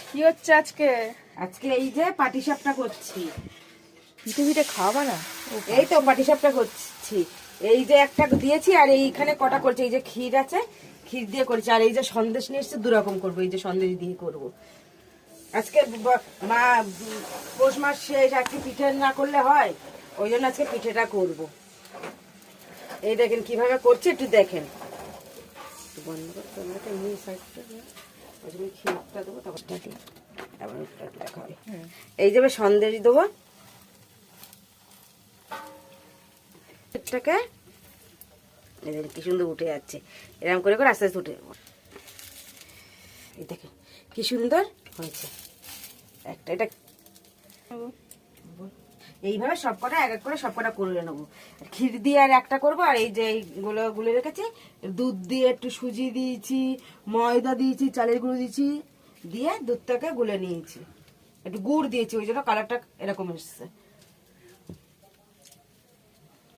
কি হচ্ছে আজকে? আজকে এই যে পাটিসাপটা করছি। পিঠে পিঠে খাওয়াবা না? এই তো পাটিসাপটা করছি। এই যে একটা দিয়েছি আর এইখানে কটা করছি। এই যে ক্ষীর আছে, ক্ষীর দিয়ে করছি। আর এই যে সন্দেশ নিয়ে এসছে, দুরকম করবো। এই যে সন্দেশ দিয়ে করবো আজকে। মা পৌষ মাস শেষ, আজকে পিঠে না করলে হয়, ওই জন্য আজকে পিঠেটা করব। এই দেখেন কিভাবে করছি, একটু দেখেন। একটু বন্ধ করতে হবে, এমনি সাইডটা ওই জন্য ক্ষীরটা দেবো, তারপর দিই। আবার একটু দেখা হবে। এই যে সন্দেশ দেবো এটাকে। এই দেখেন কি সুন্দর উঠে যাচ্ছে, এরকম করে করে আস্তে আস্তে উঠে যাবো। এই দেখেন কি সুন্দর হয়েছে একটা। এটা এইভাবে সবকটা এক এক করে সবকটা করে নেবো। ক্ষীর দিয়ে আর একটা করবো। আর এই যে এইগুলো গুলে রেখেছি, দুধ দিয়ে একটু সুজি দিয়েছি, ময়দা দিয়েছি, চালের গুঁড়ো দিয়েছি, দিয়ে দুধটাকে গুলে নিয়েছি, একটু গুড় দিয়েছি, ওই জন্য কালারটা এরকম এসছে।